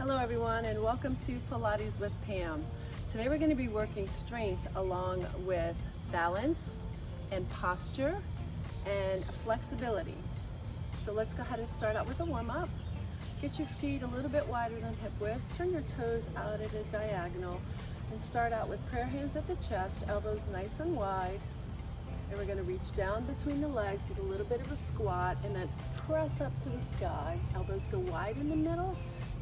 Hello everyone and welcome to Pilates with Pam. Today we're going to be working strength along with balance and posture and flexibility. So let's go ahead and start out with a warm-up. Get your feet a little bit wider than hip width. Turn your toes out at a diagonal and start out with prayer hands at the chest, elbows nice and wide. And we're going to reach down between the legs with a little bit of a squat and then press up to the sky. Elbows go wide in the middle,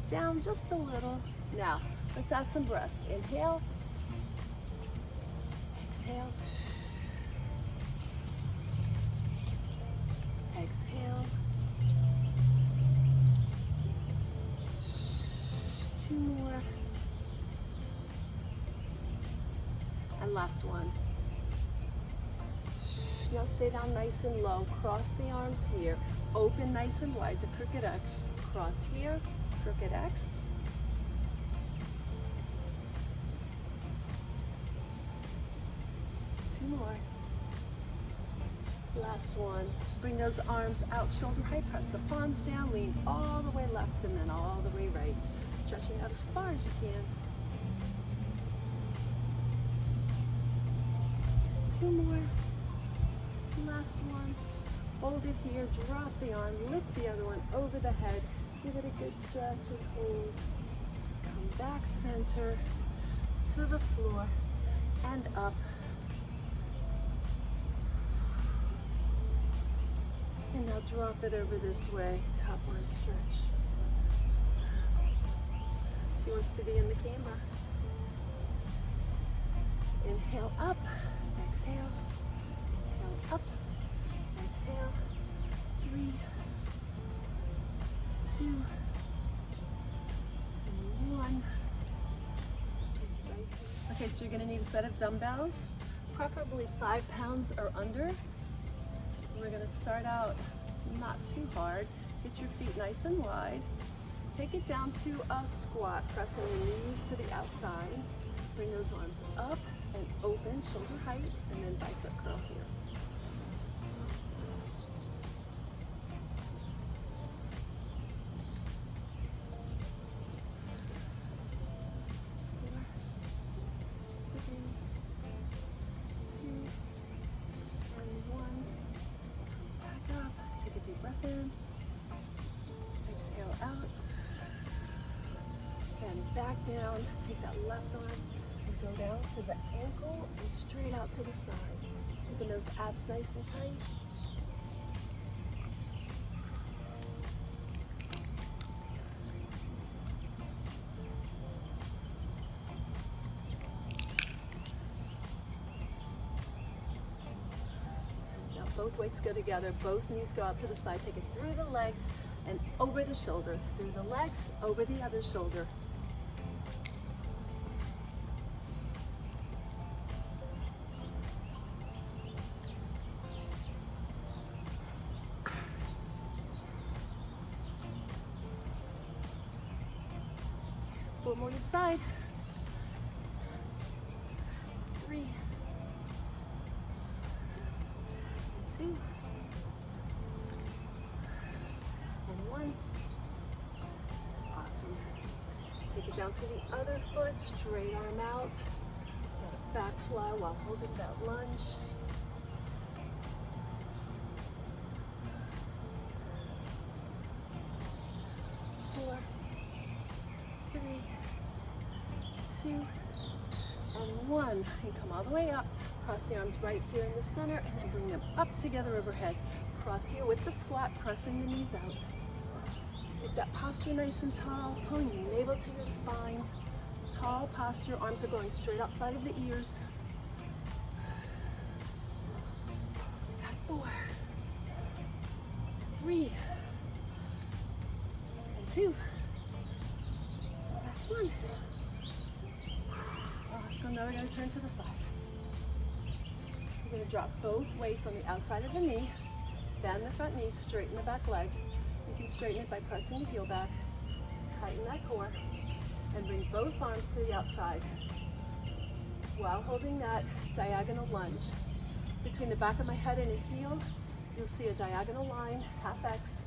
down just a little. Now, let's add some breaths. Inhale, exhale, exhale. 2 more. And last one. Now stay down nice and low. Cross the arms here. Open nice and wide to crooked X. Cross here, crooked X. Two more. Last one. Bring those arms out shoulder height. Press the palms down. Lean all the way left and then all the way right. Stretching out as far as you can. 2 more. Last one. Hold it here, drop the arm, lift the other one over the head, give it a good stretch and hold. Come back center to the floor and up. And now drop it over this way, top arm stretch. She wants to be in the camera. Inhale up, exhale, inhale up. Exhale, 3, 2, and 1. Okay, so you're going to need a set of dumbbells, preferably 5 pounds or under. We're going to start out not too hard. Get your feet nice and wide. Take it down to a squat, pressing your knees to the outside. Bring those arms up and open, shoulder height, and then bicep curl here. 2, and 1. Back up. Take a deep breath in. Exhale out. And back down. Take that left arm and go down to the ankle and straight out to the side. Keeping those abs nice and tight. Both weights go together, both knees go out to the side. Take it through the legs and over the shoulder. Through the legs, over the other shoulder. Four more to the side. 3, 2, and 1. Awesome. Take it down to the other foot, straight arm out. Let it back fly while holding that lunge. 4, 3, 2, and 1. And come all the way up. Cross the arms right here in the center and then bring them up together overhead. Cross here with the squat, pressing the knees out. Keep that posture nice and tall, pulling your navel to your spine. Tall posture, arms are going straight outside of the ears. Got 4, 3, and 2. Last one. Awesome, now we're going to turn to the side. We're going to drop both weights on the outside of the knee, bend the front knee, straighten the back leg. You can straighten it by pressing the heel back, tighten that core, and bring both arms to the outside while holding that diagonal lunge. Between the back of my head and the heel, you'll see a diagonal line, half X.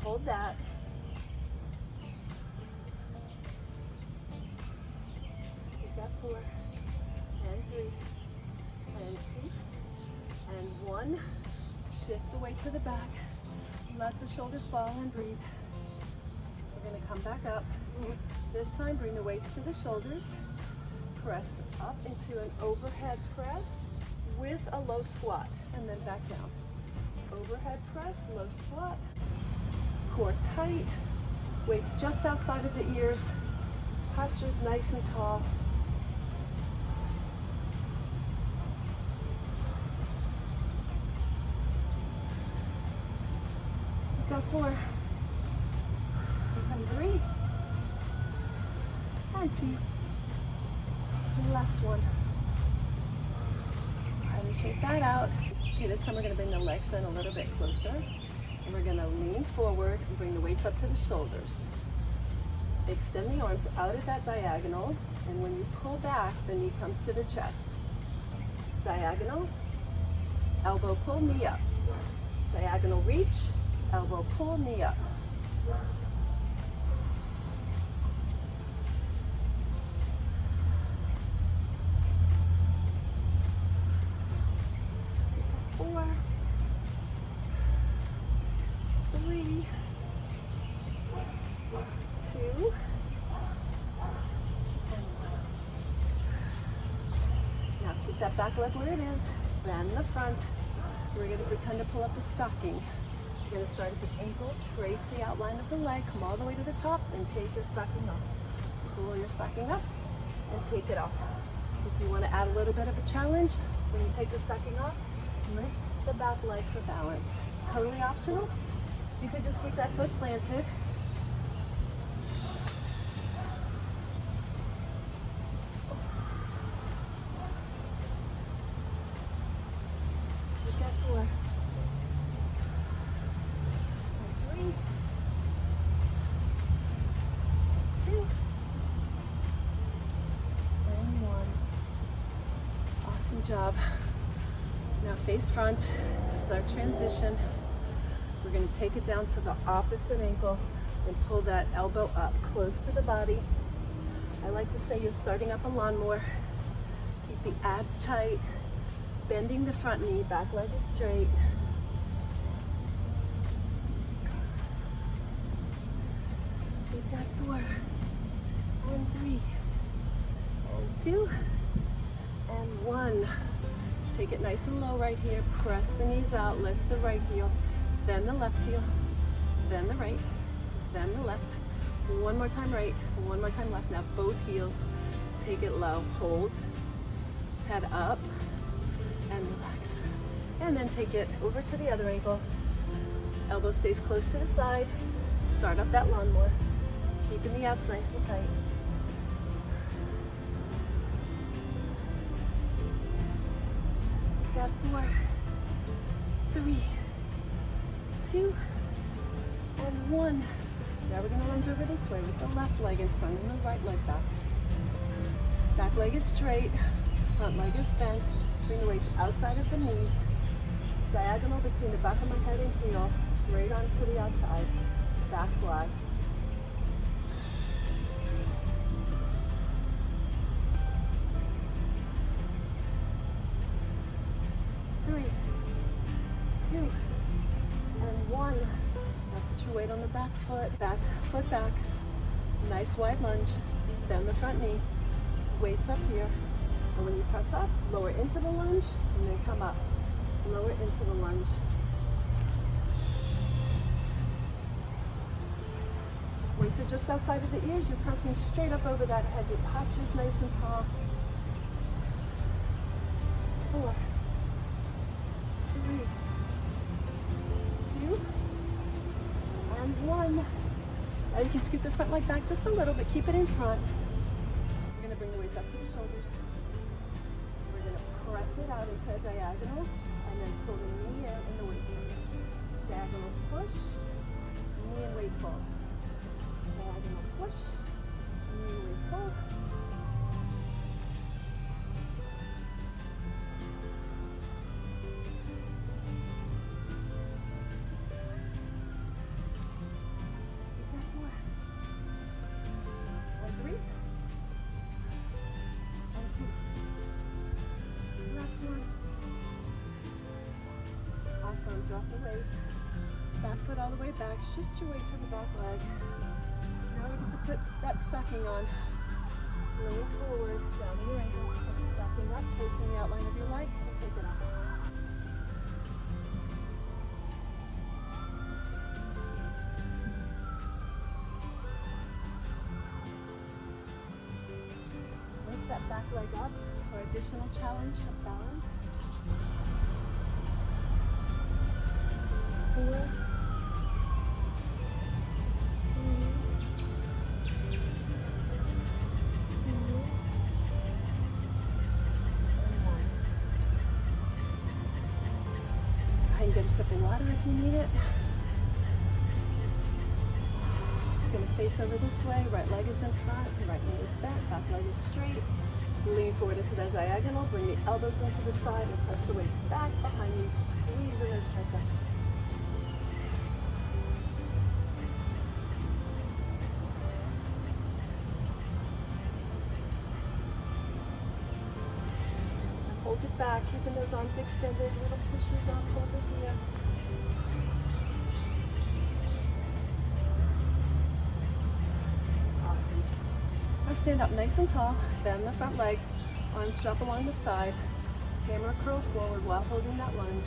Hold that. 4, and 3, and 2, and 1. Shift the weight to the back. Let the shoulders fall and breathe. We're going to come back up. This time, bring the weights to the shoulders. Press up into an overhead press with a low squat, and then back down. Overhead press, low squat. Core tight. Weights just outside of the ears. Posture's nice and tall. We've got 4, and 3, and 2, and last one. Try to shake that out. Okay, this time we're going to bring the legs in a little bit closer, and we're going to lean forward and bring the weights up to the shoulders. Extend the arms out at that diagonal, and when you pull back, the knee comes to the chest. Diagonal, elbow pull, knee up. Diagonal reach, elbow pull, knee up. Four, 3, 2, and 1. Now keep that back leg where it is. Bend the front. We're going to pretend to pull up a stocking. You're going to start at the ankle, trace the outline of the leg, come all the way to the top, and take your stocking off. Pull your stocking up and take it off. If you want to add a little bit of a challenge, when you take the stocking off, lift the back leg for balance. Totally optional. You could just keep that foot planted. We've got 4, 3, 2, and 1. Awesome job. Now face front. This is our transition. We're going to take it down to the opposite ankle and pull that elbow up close to the body. I like to say you're starting up a lawnmower. Keep the abs tight, bending the front knee, back leg is straight. We've got 4, and 3, and 2, and 1. Take it nice and low right here. Press the knees out, lift the right heel, then the left heel, then the right, then the left. One more time right, one more time left. Now both heels, take it low, hold, head up, and relax. And then take it over to the other ankle. Elbow stays close to the side. Start up that lawnmower, keeping the abs nice and tight. Got 4, 3, 2, and 1. Now we're going to lunge over this way with the left leg in front and the right leg back. Back leg is straight, front leg is bent. Bring the weights outside of the knees. Diagonal between the back of my head and heel. Straight arms to the outside. Back fly. Three, 2, and 1. Now put your weight on the back foot, foot back. Nice wide lunge. Bend the front knee. Weights up here. And when you press up, lower into the lunge, and then come up. Lower into the lunge. Weights are just outside of the ears. You're pressing straight up over that head. Your posture is nice and tall. 4, 3, 2, and 1. Now you can scoot the front leg back just a little bit. Keep it in front. We're going to bring the weights up to the shoulders. We're going to press it out into a diagonal and then pull the knee in and the weight. Diagonal push, knee and weight pull. Diagonal push, knee and weight pull. And 3, and drop the weights. Back foot all the way back. Shift your weight to the back leg. Now we get to put that stocking on. Lean forward, down to your ankles. Put the stocking up, tracing the outline of your leg, and take it off. Lift that back leg up for additional challenge of balance. 4, 3, get a sip of water if you need it. You're going to face over this way. Right leg is in front, right knee is bent, back leg is straight. Lean forward into that diagonal. Bring the elbows into the side and press the weights back behind you. Squeeze in those triceps. Hold it back, keeping those arms extended, little pushes up, hold it here. Awesome. Now stand up nice and tall, bend the front leg, arms drop along the side, hammer curl forward while holding that lunge.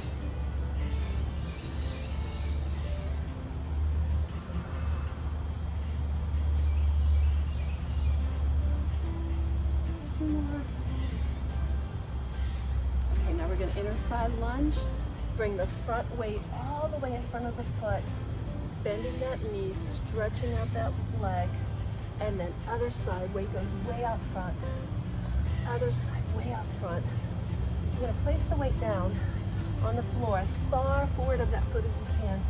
Two more. Now we're going to inner thigh lunge. Bring the front weight all the way in front of the foot. Bending that knee, stretching out that leg. And then other side, weight goes way out front. Other side, way out front. So you're going to place the weight down on the floor as far forward of that foot as you can.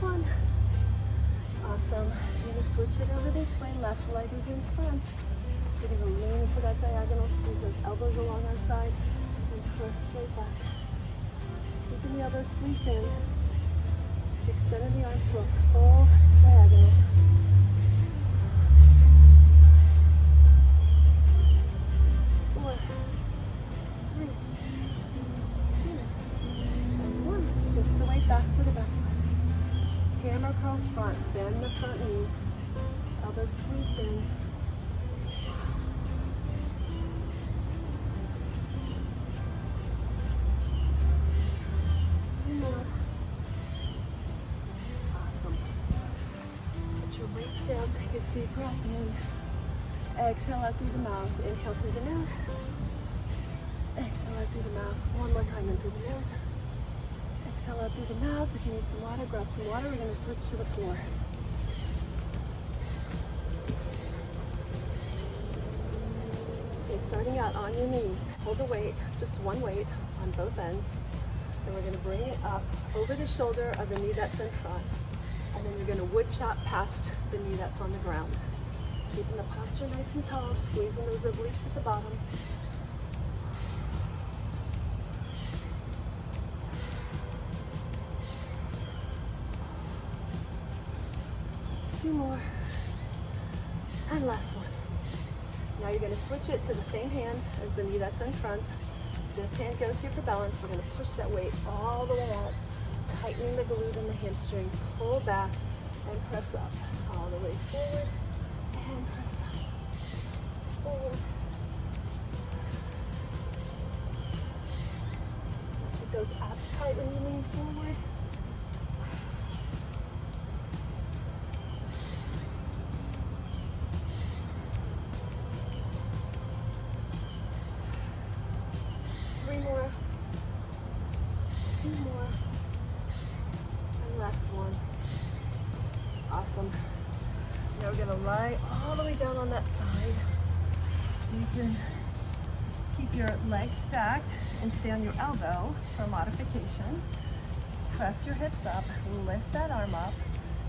One. Awesome. You're going to switch it over this way. Left leg is in front. You're going to lean into that diagonal, squeeze those elbows along our side, and press straight back. Keeping the elbows squeezed in. Extending the arms to a full diagonal. Four, 3, 2, and 1. Shift the weight back to the back. Hammer cross front, bend the front knee, elbows squeezed in. Two more. Awesome. Put your weights down, take a deep breath in. Exhale out through the mouth, inhale through the nose. Exhale out through the mouth, one more time in through the nose. Exhale out through the mouth. If you need some water, grab some water. We're going to switch to the floor. Okay, starting out on your knees. Hold the weight, just one weight on both ends. And we're going to bring it up over the shoulder of the knee that's in front. And then you're going to wood chop past the knee that's on the ground. Keeping the posture nice and tall, squeezing those obliques at the bottom. Two more, and last one. Now you're going to switch it to the same hand as the knee that's in front. This hand goes here for balance. We're going to push that weight all the way out, tightening the glute and the hamstring. Pull back and press up. All the way forward and press up. Forward. Keep those abs tight when you lean forward. More, 2 more, and last one. Awesome. Now we're going to lie all the way down on that side. You can keep your legs stacked and stay on your elbow for modification. Press your hips up, lift that arm up,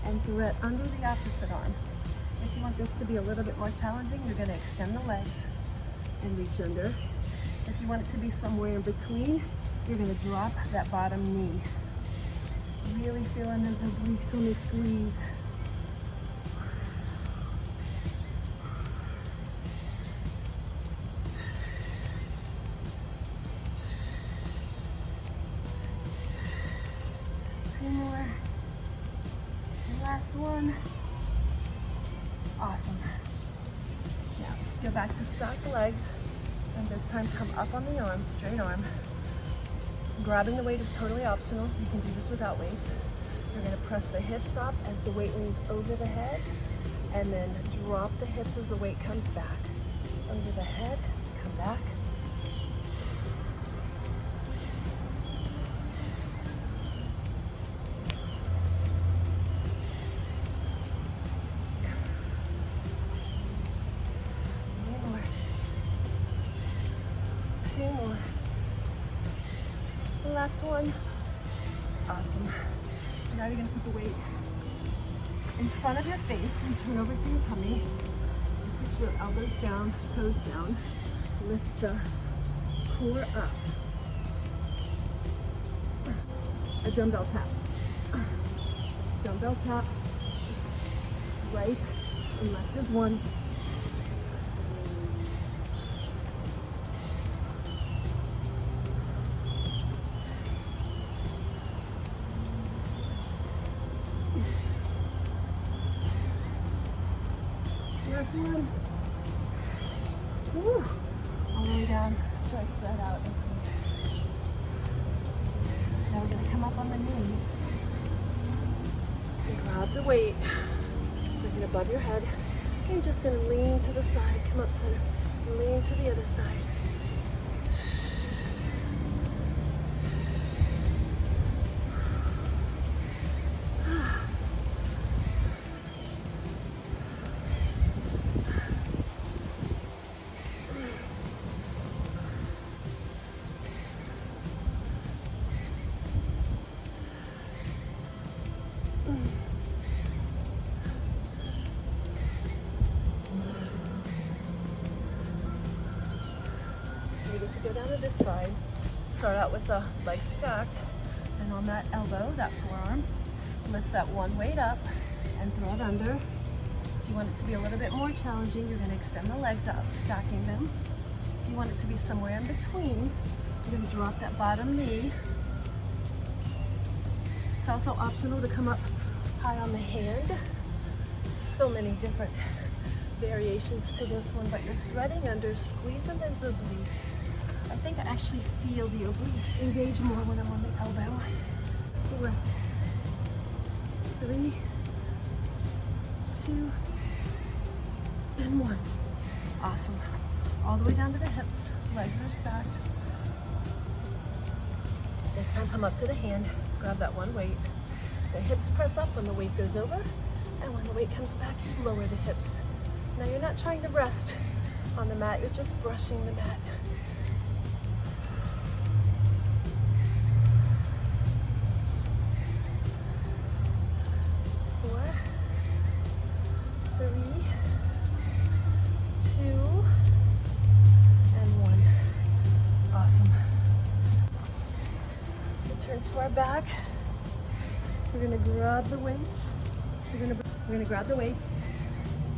and thread under the opposite arm. If you want this to be a little bit more challenging, you're going to extend the legs and reach under If you want it to be somewhere in between, you're gonna drop that bottom knee. Really feeling those obliques on the squeeze. Two more. The last one. Awesome. Now, go back to stock legs, and this time come up on the arm, straight arm. Grabbing the weight is totally optional. You can do this without weights. You're gonna press the hips up as the weight leans over the head, and then drop the hips as the weight comes back. Over the head, come back. Two more. The last one. Awesome. Now you're gonna put the weight in front of your face and turn over to your tummy. Put your elbows down, toes down. Lift the core up. A dumbbell tap. Dumbbell tap. Right and left is one. Last one. Woo. All the way down. Stretch that out. Now we're going to come up on the knees. Grab the weight. Bring it above your head. And you're just going to lean to the side. Come up center. Lean to the other side. To go down to this side, start out with the legs stacked, and on that elbow, that forearm, lift that one weight up and throw it under. If you want it to be a little bit more challenging, you're going to extend the legs out, stacking them. If you want it to be somewhere in between, you're going to drop that bottom knee. It's also optional to come up high on the hand. So many different variations to this one, but you're threading under, squeezing those obliques. I think I actually feel the obliques engage more when I'm on the elbow. 4, 3, 2, and 1. Awesome. All the way down to the hips. Legs are stacked. This time come up to the hand. Grab that one weight. The hips press up when the weight goes over, and when the weight comes back, you lower the hips. Now you're not trying to rest on the mat, you're just brushing the mat. 4, 3, 2, and 1. Awesome. Return to our back. We're gonna grab the weights. We're gonna grab the weights.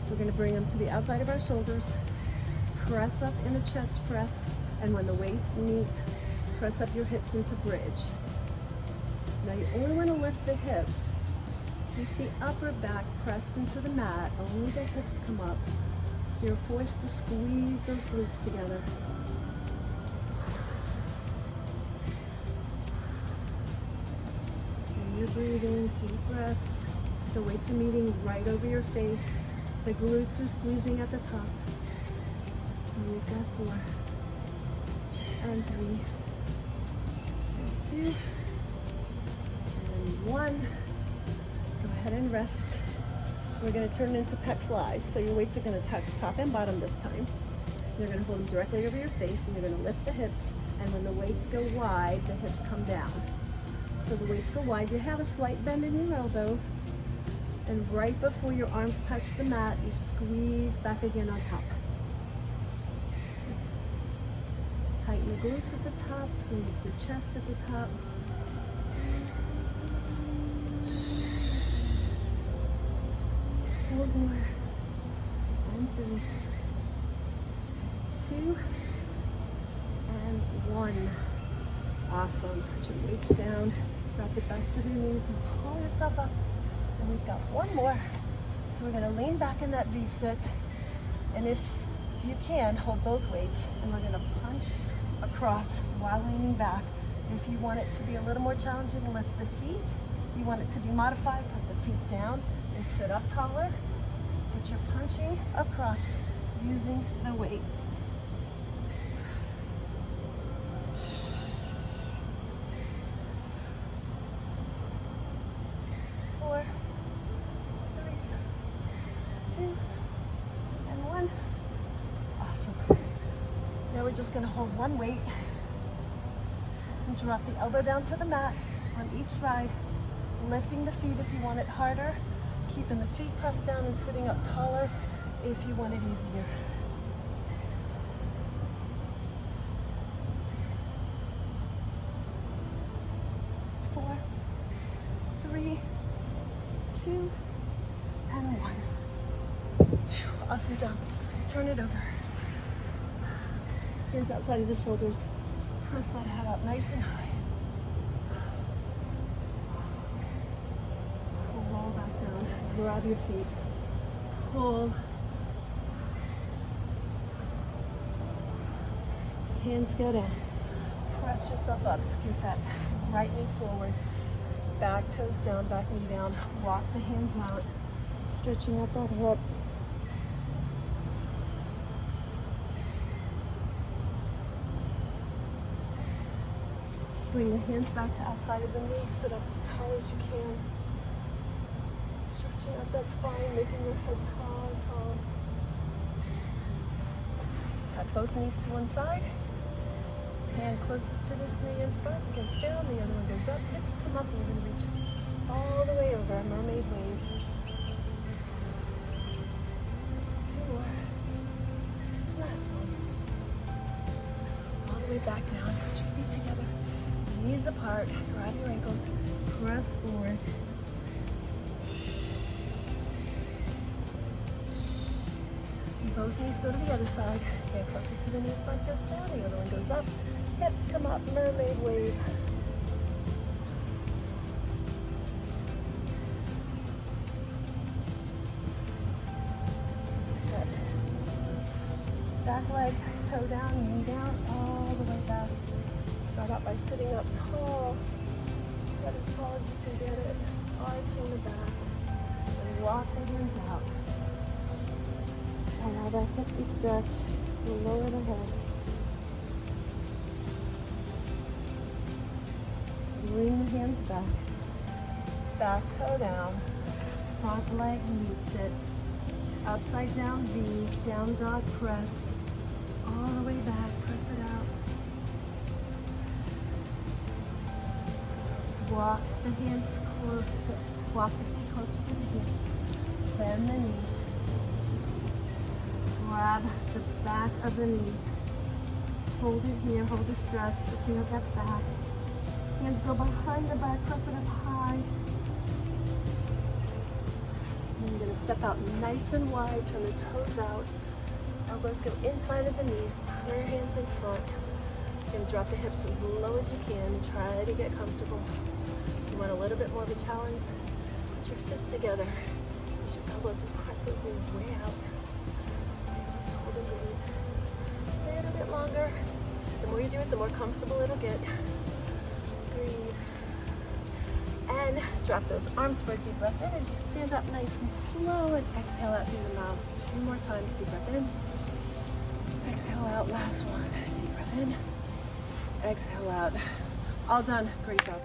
We're going to bring them to the outside of our shoulders, press up in a chest press, and when the weights meet, press up your hips into bridge. Now you only want to lift the hips. Keep the upper back pressed into the mat, only the hips come up, so you're forced to squeeze those glutes together. And you're breathing, deep breaths. The weights are meeting right over your face. The glutes are squeezing at the top. And we've got 4, and 3, and 2, and 1. Go ahead and rest. We're going to turn it into pec flies. So your weights are going to touch top and bottom this time. You're going to hold them directly over your face, and you're going to lift the hips. And when the weights go wide, the hips come down. So the weights go wide. You have a slight bend in your elbow. And right before your arms touch the mat, you squeeze back again on top. Tighten the glutes at the top, squeeze the chest at the top. 4 more. And 3, 2, and 1. Awesome. Put your weights down, drop the backs of your knees, and pull yourself up. And we've got 1 more. So we're going to lean back in that V-sit. And if you can, hold both weights. And we're going to punch across while leaning back. If you want it to be a little more challenging, lift the feet. You want it to be modified, put the feet down and sit up taller. But you're punching across using the weight. 4, 3, 2, and 1. Awesome. Now we're just going to hold 1 weight and drop the elbow down to the mat on each side, lifting the feet if you want it harder, keeping the feet pressed down and sitting up taller if you want it easier. 4, 3, 2, and 1. Awesome job. Turn it over. Hands outside of the shoulders. Press that head up nice and high. Roll back down. Grab your feet. Pull. Hands go down. Press yourself up. Scoot that right knee forward. Back toes down, back knee down. Walk the hands out. Stretching out that hip. Bring the hands back to outside of the knee. Sit up as tall as you can. Stretching out that spine, making your head tall, tall. Tuck both knees to one side. Hand closest to this knee in front goes down, the other one goes up. Hips come up, and we're going to reach all the way over, a mermaid wave. 2 more. Last one. All the way back down. Put your feet together. Knees apart, grab your ankles, press forward. Both knees go to the other side. Hand closest to the knee, front goes down, the other one goes up. Hips come up, mermaid wave. Back leg, toe down, knee down, all the way back. Start out by sitting up tall. Get as tall as you can get it. Arch in the back. And walk the hands out. Allow that hip to stretch. Lower the head. Bring the hands back. Back toe down. Front leg meets it. Upside down V. Down dog press. All the way back. Press it out. Walk the hands close. Walk the feet closer to the hips. Bend the knees. Grab the back of the knees. Hold it here. Hold the stretch. Stretching out that back. Hands go behind the back. Press it up high. And you're going to step out nice and wide. Turn the toes out. Elbows go inside of the knees. Prayer hands in front. You're going to drop the hips as low as you can. Try to get comfortable. If you want a little bit more of a challenge, put your fists together. Use your elbows and press those knees way out. And just hold and breathe. A little bit longer. The more you do it, the more comfortable it'll get. Breathe. And drop those arms for a deep breath in as you stand up nice and slow and exhale out through the mouth. 2 more times. Deep breath in. Exhale out. Last one. Deep breath in. Exhale out. All done. Great job.